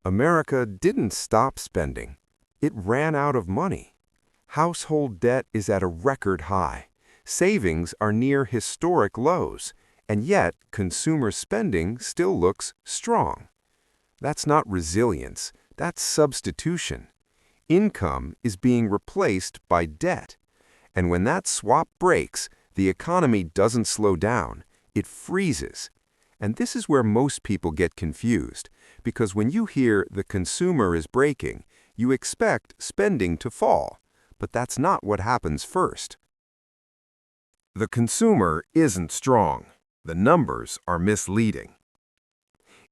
America didn't stop spending. It ran out of money. Household debt is at a record high. Savings are near historic lows, and yet consumer spending still looks strong. That's not resilience, that's substitution. Income is being replaced by debt. And when that swap breaks, the economy doesn't slow down, it freezes. And this is where most people get confused, because when you hear the consumer is breaking, you expect spending to fall. But that's not what happens first. The consumer isn't strong. The numbers are misleading.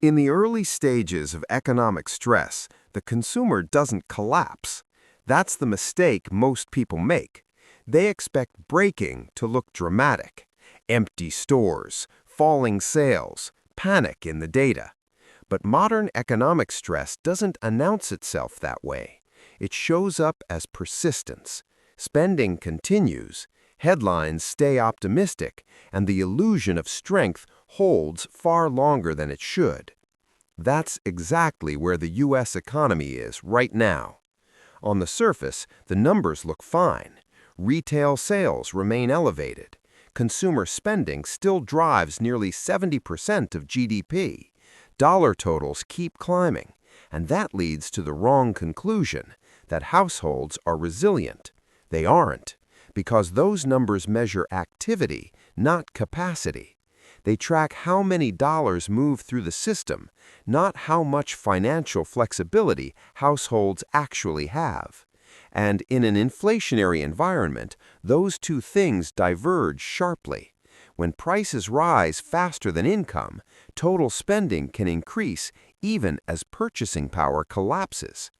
In the early stages of economic stress, the consumer doesn't collapse. That's the mistake most people make. They expect breaking to look dramatic. Empty stores, falling sales, panic in the data. But modern economic stress doesn't announce itself that way. It shows up as persistence. Spending continues, headlines stay optimistic, and the illusion of strength holds far longer than it should. That's exactly where the U.S. economy is right now. On the surface, the numbers look fine. Retail sales remain elevated. Consumer spending still drives nearly 70% of GDP. Dollar totals keep climbing, and that leads to the wrong conclusion, that households are resilient. They aren't, because those numbers measure activity, not capacity. They track how many dollars move through the system, not how much financial flexibility households actually have. And in an inflationary environment, those two things diverge sharply. When prices rise faster than income, total spending can increase even as purchasing power collapses.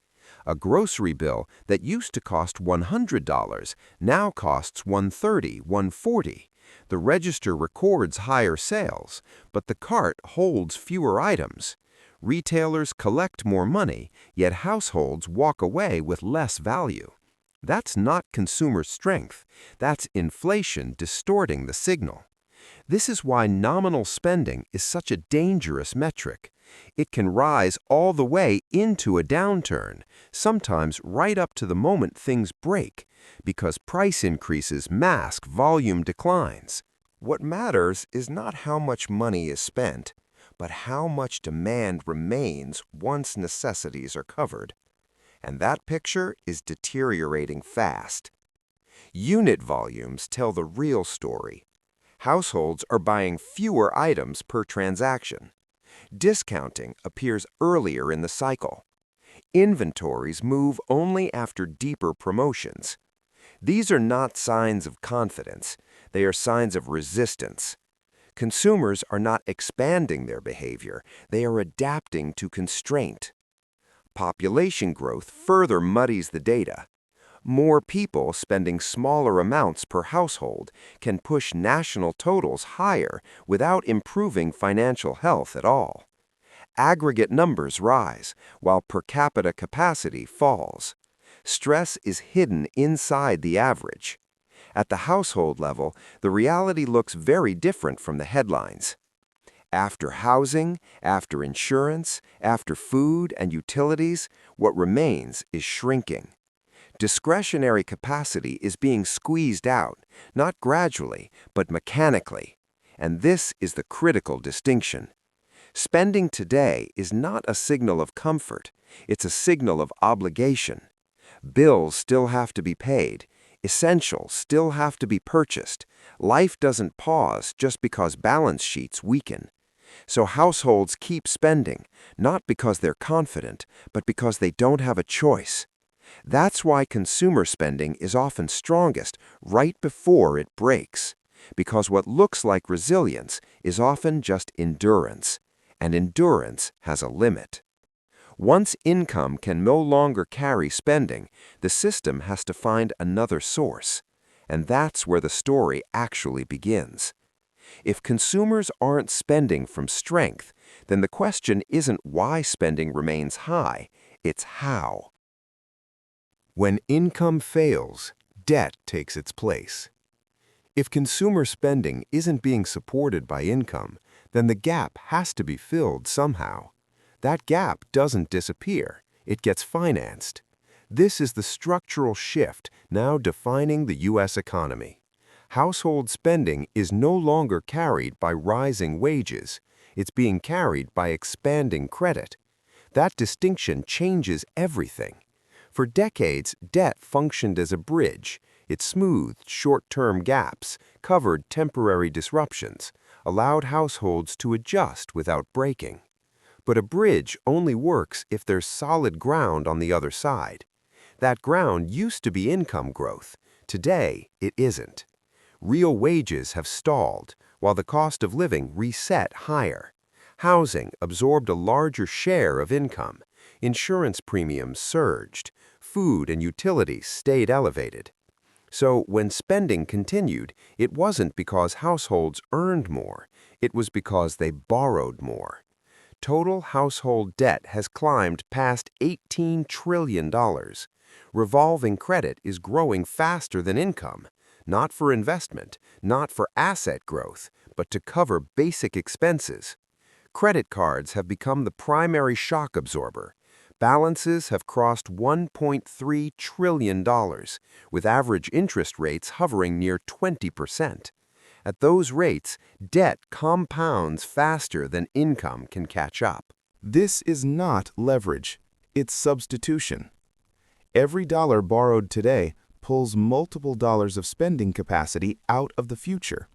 A grocery bill that used to cost $100 now costs $130, $140. The register records higher sales, but the cart holds fewer items. Retailers collect more money, yet households walk away with less value. That's not consumer strength. That's inflation distorting the signal. This is why nominal spending is such a dangerous metric. It can rise all the way into a downturn, sometimes right up to the moment things break, because price increases mask volume declines. What matters is not how much money is spent, but how much demand remains once necessities are covered. And that picture is deteriorating fast. Unit volumes tell the real story. Households are buying fewer items per transaction. Discounting appears earlier in the cycle. Inventories move only after deeper promotions. These are not signs of confidence. They are signs of resistance. Consumers are not expanding their behavior. They are adapting to constraint. Population growth further muddies the data. More people spending smaller amounts per household can push national totals higher without improving financial health at all. Aggregate numbers rise, while per capita capacity falls. Stress is hidden inside the average. At the household level, the reality looks very different from the headlines. After housing, after insurance, after food and utilities, what remains is shrinking. Discretionary capacity is being squeezed out, not gradually, but mechanically. And this is the critical distinction. Spending today is not a signal of comfort, it's a signal of obligation. Bills still have to be paid, essentials still have to be purchased. Life doesn't pause just because balance sheets weaken. So households keep spending, not because they're confident, but because they don't have a choice. That's why consumer spending is often strongest right before it breaks, because what looks like resilience is often just endurance, and endurance has a limit. Once income can no longer carry spending, the system has to find another source, and that's where the story actually begins. If consumers aren't spending from strength, then the question isn't why spending remains high, it's how. When income fails, debt takes its place. If consumer spending isn't being supported by income, then the gap has to be filled somehow. That gap doesn't disappear, it gets financed. This is the structural shift now defining the U.S. economy. Household spending is no longer carried by rising wages. It's being carried by expanding credit. That distinction changes everything. For decades, debt functioned as a bridge. It smoothed short-term gaps, covered temporary disruptions, allowed households to adjust without breaking. But a bridge only works if there's solid ground on the other side. That ground used to be income growth. Today, it isn't. Real wages have stalled, while the cost of living reset higher. Housing absorbed a larger share of income. Insurance premiums surged. Food and utilities stayed elevated. So when spending continued, it wasn't because households earned more. It was because they borrowed more. Total household debt has climbed past $18 trillion. Revolving credit is growing faster than income, not for investment, not for asset growth, but to cover basic expenses. Credit cards have become the primary shock absorber. Balances have crossed $1.3 trillion, with average interest rates hovering near 20%. At those rates, debt compounds faster than income can catch up. This is not leverage, it's substitution. Every dollar borrowed today pulls multiple dollars of spending capacity out of the future.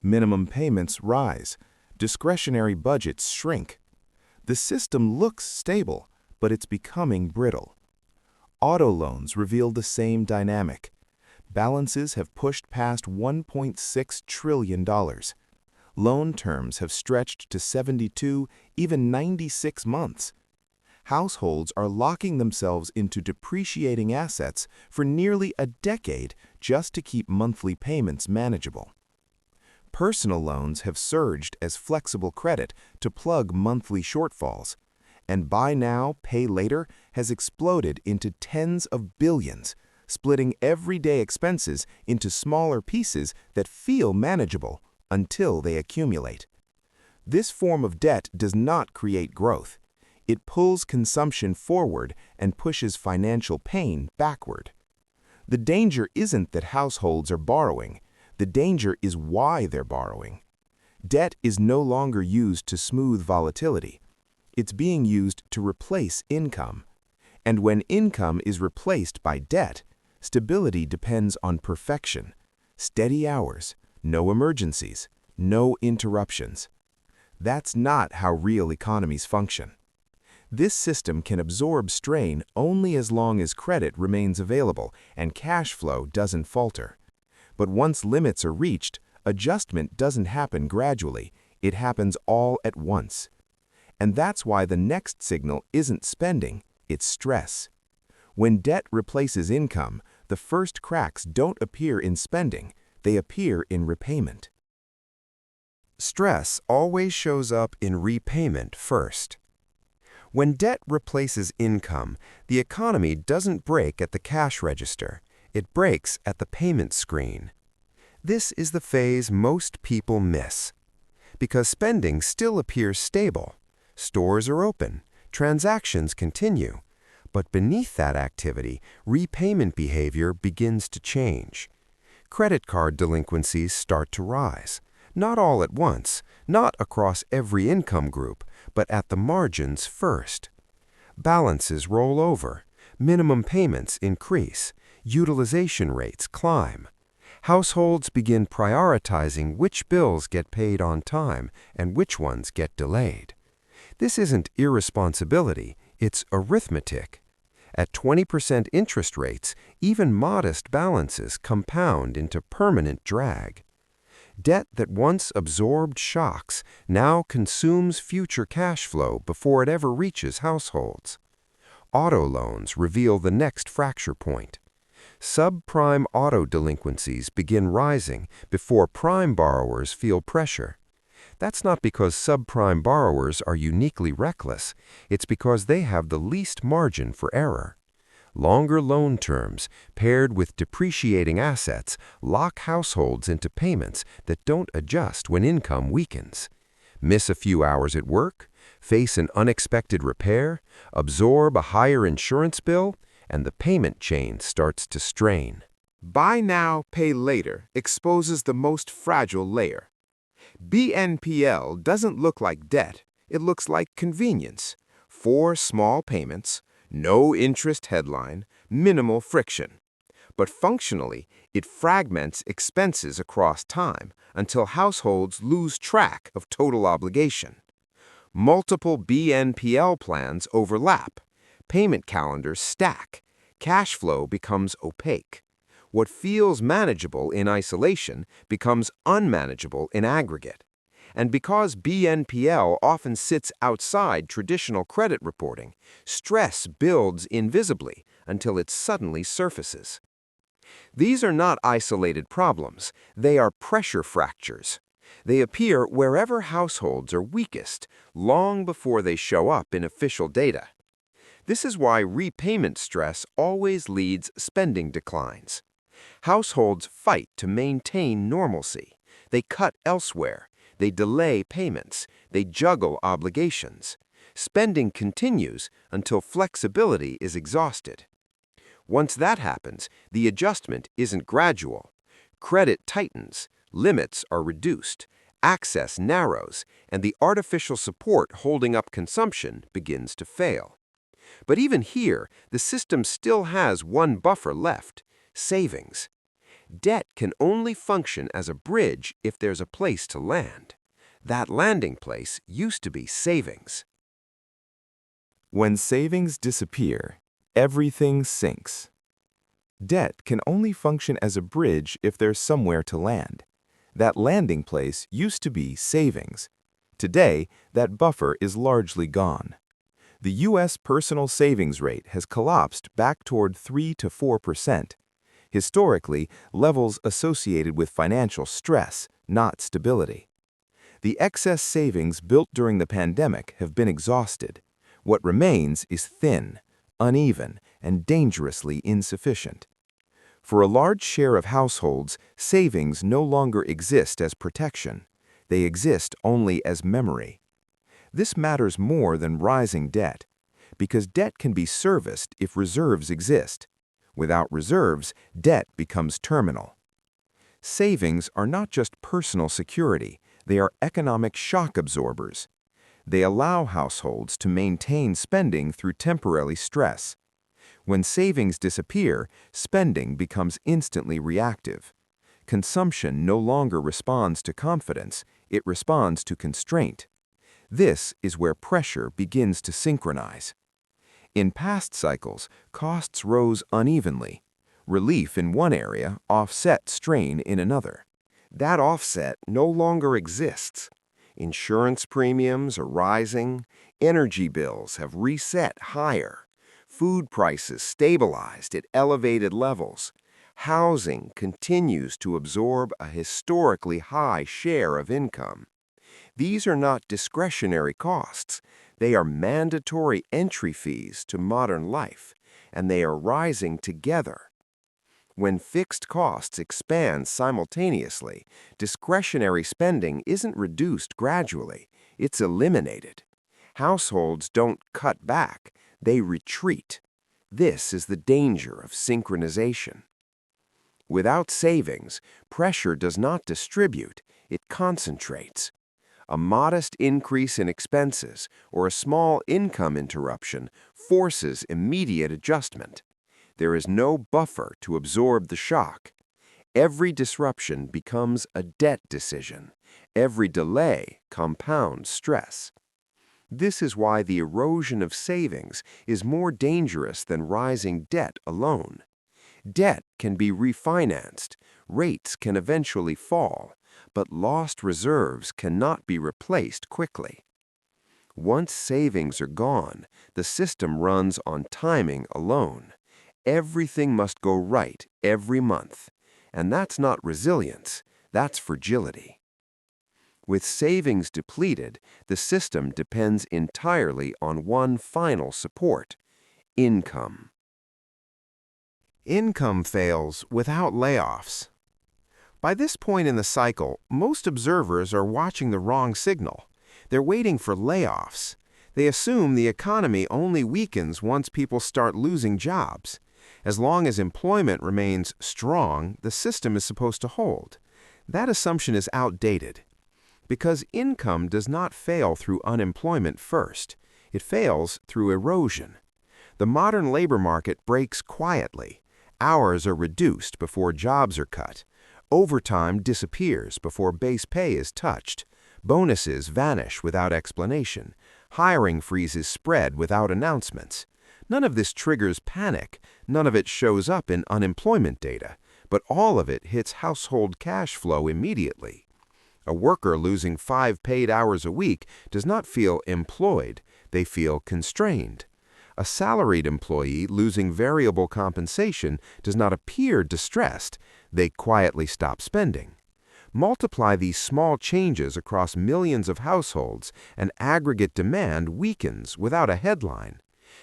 Minimum payments rise, discretionary budgets shrink. The system looks stable, but it's becoming brittle. Auto loans reveal the same dynamic. Balances have pushed past $1.6 trillion. Loan terms have stretched to 72, even 96 months. Households are locking themselves into depreciating assets for nearly a decade just to keep monthly payments manageable. Personal loans have surged as flexible credit to plug monthly shortfalls, and buy now, pay later has exploded into tens of billions, splitting everyday expenses into smaller pieces that feel manageable until they accumulate. This form of debt does not create growth. It pulls consumption forward and pushes financial pain backward. The danger isn't that households are borrowing. The danger is why they're borrowing. Debt is no longer used to smooth volatility. It's being used to replace income. And when income is replaced by debt, stability depends on perfection. Steady hours, no emergencies, no interruptions. That's not how real economies function. This system can absorb strain only as long as credit remains available and cash flow doesn't falter. But once limits are reached, adjustment doesn't happen gradually, it happens all at once. And that's why the next signal isn't spending, it's stress. When debt replaces income, the first cracks don't appear in spending, they appear in repayment. Stress always shows up in repayment first. When debt replaces income, the economy doesn't break at the cash register, it breaks at the payment screen. This is the phase most people miss. Because spending still appears stable. Stores are open, transactions continue. But beneath that activity, repayment behavior begins to change. Credit card delinquencies start to rise. Not all at once, not across every income group, but at the margins first. Balances roll over, minimum payments increase, utilization rates climb. Households begin prioritizing which bills get paid on time and which ones get delayed. This isn't irresponsibility, it's arithmetic. At 20% interest rates, even modest balances compound into permanent drag. Debt that once absorbed shocks now consumes future cash flow before it ever reaches households. Auto loans reveal the next fracture point. Subprime auto delinquencies begin rising before prime borrowers feel pressure. That's not because subprime borrowers are uniquely reckless, it's because they have the least margin for error. Longer loan terms, paired with depreciating assets, lock households into payments that don't adjust when income weakens. Miss a few hours at work, face an unexpected repair, absorb a higher insurance bill, and the payment chain starts to strain. Buy now, pay later exposes the most fragile layer. BNPL doesn't look like debt, it looks like convenience. 4 small payments, no interest headline, minimal friction. But functionally, it fragments expenses across time until households lose track of total obligation. Multiple BNPL plans overlap, payment calendars stack, cash flow becomes opaque. What feels manageable in isolation becomes unmanageable in aggregate. And because BNPL often sits outside traditional credit reporting, stress builds invisibly until it suddenly surfaces. These are not isolated problems, they are pressure fractures. They appear wherever households are weakest, long before they show up in official data. This is why repayment stress always leads spending declines. Households fight to maintain normalcy. They cut elsewhere. They delay payments. They juggle obligations. Spending continues until flexibility is exhausted. Once that happens, the adjustment isn't gradual. Credit tightens, limits are reduced, access narrows, and the artificial support holding up consumption begins to fail. But even here, the system still has one buffer left: savings. Debt can only function as a bridge if there's a place to land. That landing place used to be savings. When savings disappear, everything sinks. Debt can only function as a bridge if there's somewhere to land. That landing place used to be savings. Today, that buffer is largely gone. The U.S. personal savings rate has collapsed back toward 3 to 4%. Historically, levels associated with financial stress, not stability. The excess savings built during the pandemic have been exhausted. What remains is thin, uneven, and dangerously insufficient. For a large share of households, savings no longer exist as protection. They exist only as memory. This matters more than rising debt, because debt can be serviced if reserves exist. Without reserves, debt becomes terminal. Savings are not just personal security, they are economic shock absorbers. They allow households to maintain spending through temporary stress. When savings disappear, spending becomes instantly reactive. Consumption no longer responds to confidence, it responds to constraint. This is where pressure begins to synchronize. In past cycles, costs rose unevenly. Relief in one area offset strain in another. That offset no longer exists. Insurance premiums are rising, energy bills have reset higher, food prices stabilized at elevated levels. Housing continues to absorb a historically high share of income. These are not discretionary costs. They are mandatory entry fees to modern life, and they are rising together. When fixed costs expand simultaneously, discretionary spending isn't reduced gradually, it's eliminated. Households don't cut back, they retreat. This is the danger of synchronization. Without savings, pressure does not distribute, it concentrates. A modest increase in expenses or a small income interruption forces immediate adjustment. There is no buffer to absorb the shock. Every disruption becomes a debt decision. Every delay compounds stress. This is why the erosion of savings is more dangerous than rising debt alone. Debt can be refinanced, rates can eventually fall, but lost reserves cannot be replaced quickly. Once savings are gone, the system runs on timing alone. Everything must go right every month, and that's not resilience, that's fragility. With savings depleted, the system depends entirely on one final support: income. Income fails without layoffs. By this point in the cycle, most observers are watching the wrong signal. They're waiting for layoffs. They assume the economy only weakens once people start losing jobs. As long as employment remains strong, the system is supposed to hold. That assumption is outdated. Because income does not fail through unemployment first. It fails through erosion. The modern labor market breaks quietly. Hours are reduced before jobs are cut. Overtime disappears before base pay is touched. Bonuses vanish without explanation. Hiring freezes spread without announcements. None of this triggers panic. None of it shows up in unemployment data. But all of it hits household cash flow immediately. A worker losing 5 paid hours a week does not feel employed. They feel constrained. A salaried employee losing variable compensation does not appear distressed. They quietly stop spending. Multiply these small changes across millions of households, and aggregate demand weakens without a headline.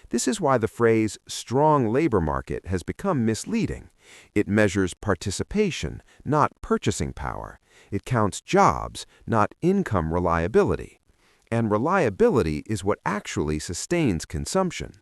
This is why the phrase strong labor market has become misleading. It measures participation, not purchasing power. It counts jobs, not income reliability. And reliability is what actually sustains consumption.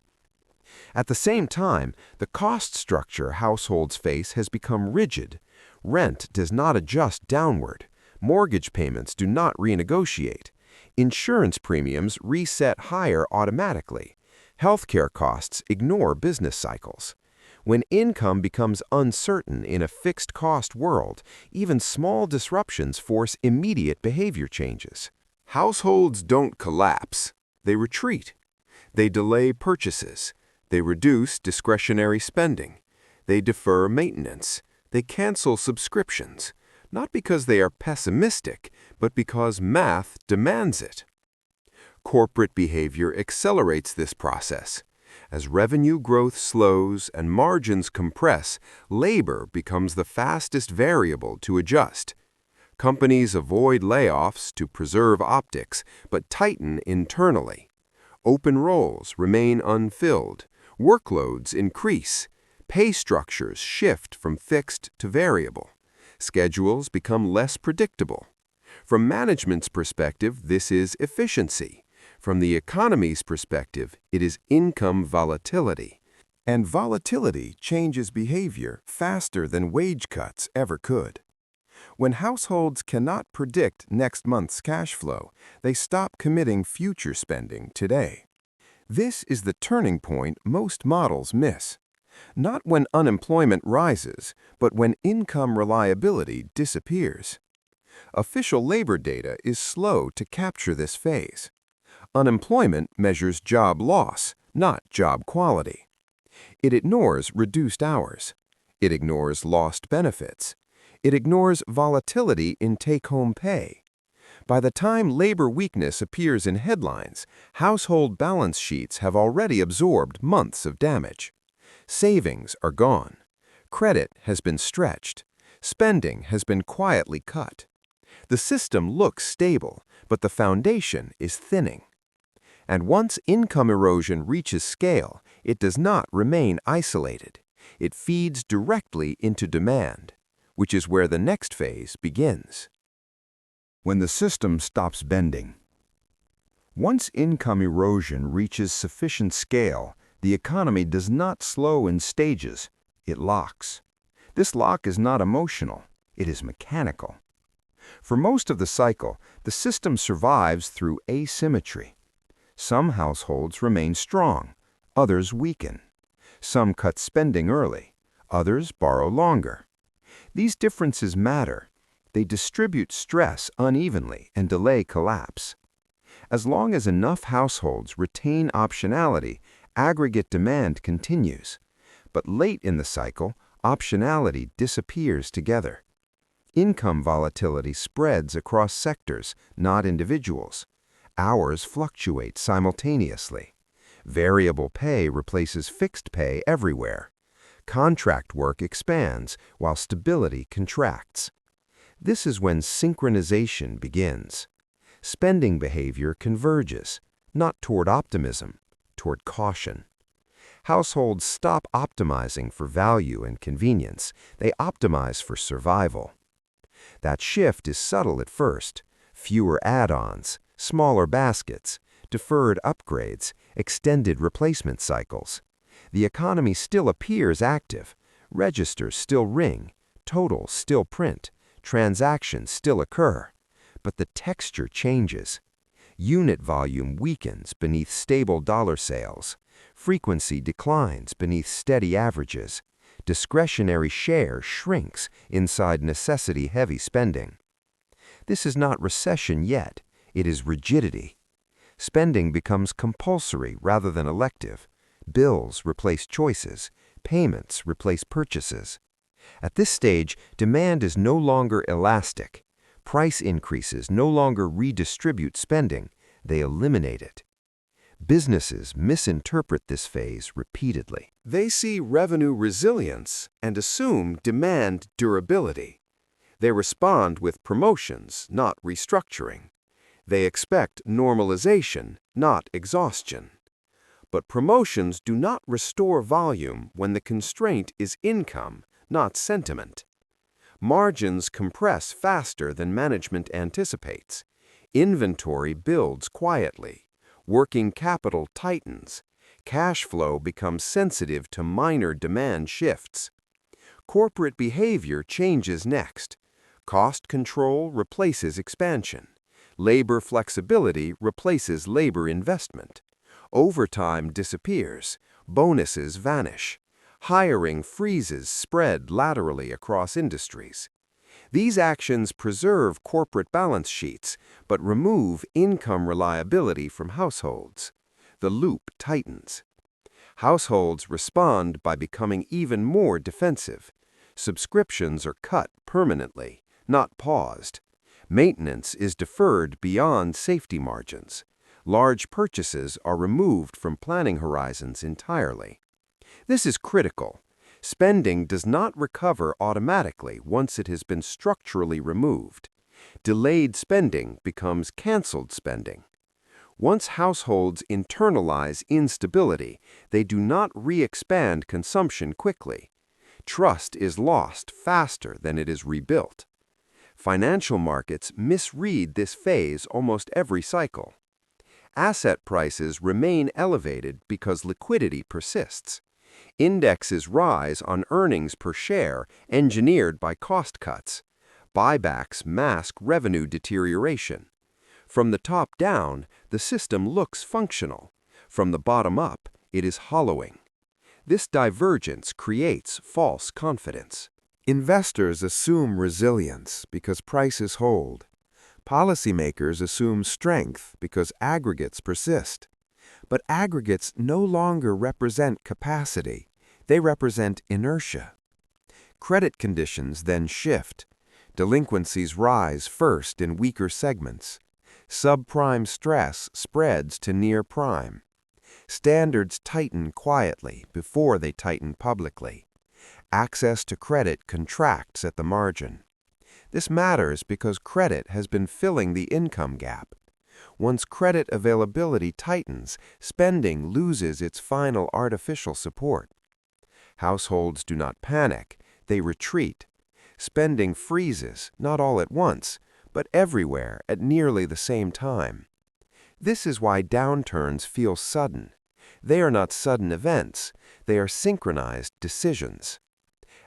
At the same time, the cost structure households face has become rigid. Rent does not adjust downward. Mortgage payments do not renegotiate. Insurance premiums reset higher automatically. Healthcare costs ignore business cycles. When income becomes uncertain in a fixed-cost world, even small disruptions force immediate behavior changes. Households don't collapse. They retreat. They delay purchases. They reduce discretionary spending. They defer maintenance. They cancel subscriptions, not because they are pessimistic, but because math demands it. Corporate behavior accelerates this process. As revenue growth slows and margins compress, labor becomes the fastest variable to adjust. Companies avoid layoffs to preserve optics, but tighten internally. Open roles remain unfilled. Workloads increase. Pay structures shift from fixed to variable. Schedules become less predictable. From management's perspective, this is efficiency. From the economy's perspective, it is income volatility. And volatility changes behavior faster than wage cuts ever could. When households cannot predict next month's cash flow, they stop committing future spending today. This is the turning point most models miss. Not when unemployment rises, but when income reliability disappears. Official labor data is slow to capture this phase. Unemployment measures job loss, not job quality. It ignores reduced hours. It ignores lost benefits. It ignores volatility in take-home pay. By the time labor weakness appears in headlines, household balance sheets have already absorbed months of damage. Savings are gone. Credit has been stretched. Spending has been quietly cut. The system looks stable, but the foundation is thinning. And once income erosion reaches scale, it does not remain isolated. It feeds directly into demand, which is where the next phase begins. When the system stops bending. Once income erosion reaches sufficient scale, the economy does not slow in stages, it locks. This lock is not emotional, it is mechanical. For most of the cycle, the system survives through asymmetry. Some households remain strong, others weaken. Some cut spending early, others borrow longer. These differences matter. They distribute stress unevenly and delay collapse. As long as enough households retain optionality, aggregate demand continues. But late in the cycle, optionality disappears together. Income volatility spreads across sectors, not individuals. Hours fluctuate simultaneously. Variable pay replaces fixed pay everywhere. Contract work expands while stability contracts. This is when synchronization begins. Spending behavior converges, not toward optimism, toward caution. Households stop optimizing for value and convenience. They optimize for survival. That shift is subtle at first. Fewer add-ons, smaller baskets, deferred upgrades, extended replacement cycles. The economy still appears active, registers still ring, totals still print, transactions still occur, but the texture changes. Unit volume weakens beneath stable dollar sales. Frequency declines beneath steady averages. Discretionary share shrinks inside necessity-heavy spending. This is not recession yet, it is rigidity. Spending becomes compulsory rather than elective. Bills replace choices, payments replace purchases. At this stage, demand is no longer elastic. Price increases no longer redistribute spending, they eliminate it. Businesses misinterpret this phase repeatedly. They see revenue resilience and assume demand durability. They respond with promotions, not restructuring. They expect normalization, not exhaustion. But promotions do not restore volume when the constraint is income, not sentiment. Margins compress faster than management anticipates. Inventory builds quietly. Working capital tightens. Cash flow becomes sensitive to minor demand shifts. Corporate behavior changes next. Cost control replaces expansion. Labor flexibility replaces labor investment. Overtime disappears. Bonuses vanish. Hiring freezes spread laterally across industries. These actions preserve corporate balance sheets, but remove income reliability from households. The loop tightens. Households respond by becoming even more defensive. Subscriptions are cut permanently, not paused. Maintenance is deferred beyond safety margins. Large purchases are removed from planning horizons entirely. This is critical. Spending does not recover automatically once it has been structurally removed. Delayed spending becomes canceled spending. Once households internalize instability, they do not re-expand consumption quickly. Trust is lost faster than it is rebuilt. Financial markets misread this phase almost every cycle. Asset prices remain elevated because liquidity persists. Indexes rise on earnings per share engineered by cost cuts. Buybacks mask revenue deterioration. From the top down, the system looks functional. From the bottom up, it is hollowing. This divergence creates false confidence. Investors assume resilience because prices hold. Policymakers assume strength because aggregates persist. But aggregates no longer represent capacity. They represent inertia. Credit conditions then shift. Delinquencies rise first in weaker segments. Subprime stress spreads to near prime. Standards tighten quietly before they tighten publicly. Access to credit contracts at the margin. This matters because credit has been filling the income gap. Once credit availability tightens, spending loses its final artificial support. Households do not panic, they retreat. Spending freezes, not all at once, but everywhere at nearly the same time. This is why downturns feel sudden. They are not sudden events, they are synchronized decisions.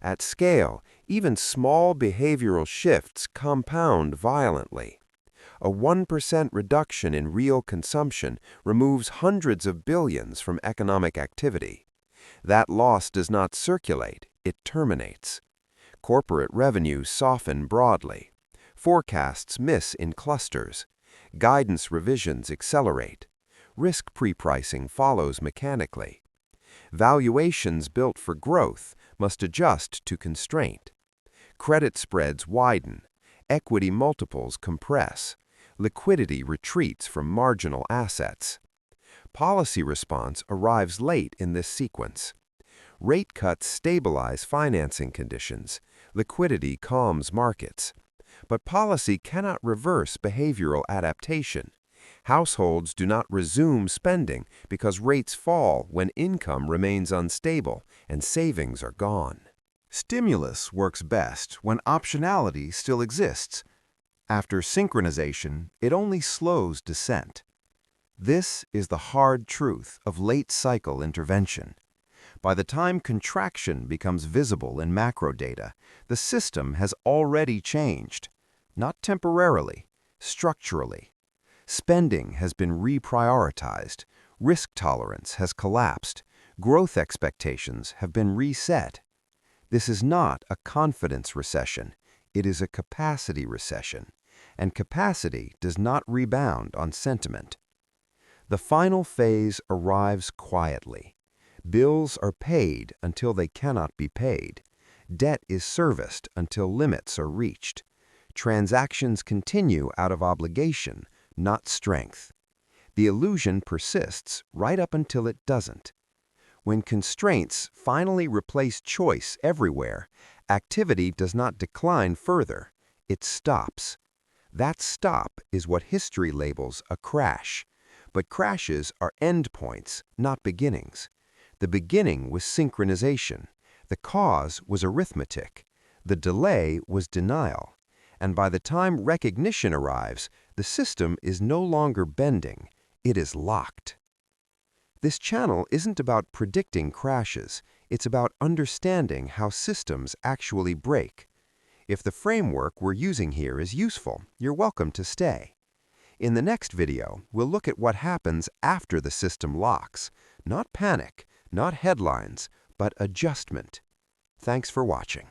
At scale, even small behavioral shifts compound violently. A 1% reduction in real consumption removes hundreds of billions from economic activity. That loss does not circulate, it terminates. Corporate revenues soften broadly. Forecasts miss in clusters. Guidance revisions accelerate. Risk pre-pricing follows mechanically. Valuations built for growth must adjust to constraint. Credit spreads widen. Equity multiples compress. Liquidity retreats from marginal assets. Policy response arrives late in this sequence. Rate cuts stabilize financing conditions. Liquidity calms markets. But policy cannot reverse behavioral adaptation. Households do not resume spending because rates fall when income remains unstable and savings are gone. Stimulus works best when optionality still exists. After synchronization, it only slows descent. This is the hard truth of late-cycle intervention. By the time contraction becomes visible in macro data, the system has already changed. Not temporarily, structurally. Spending has been reprioritized, risk tolerance has collapsed, growth expectations have been reset. This is not a confidence recession, it is a capacity recession, and capacity does not rebound on sentiment. The final phase arrives quietly. Bills are paid until they cannot be paid. Debt is serviced until limits are reached. Transactions continue out of obligation, not strength. The illusion persists right up until it doesn't. When constraints finally replace choice everywhere, activity does not decline further, it stops. That stop is what history labels a crash. But crashes are endpoints, not beginnings. The beginning was synchronization. The cause was arithmetic. The delay was denial. And by the time recognition arrives, the system is no longer bending, it is locked. This channel isn't about predicting crashes, it's about understanding how systems actually break. If the framework we're using here is useful, you're welcome to stay. In the next video, we'll look at what happens after the system locks. Not panic, not headlines, but adjustment. Thanks for watching.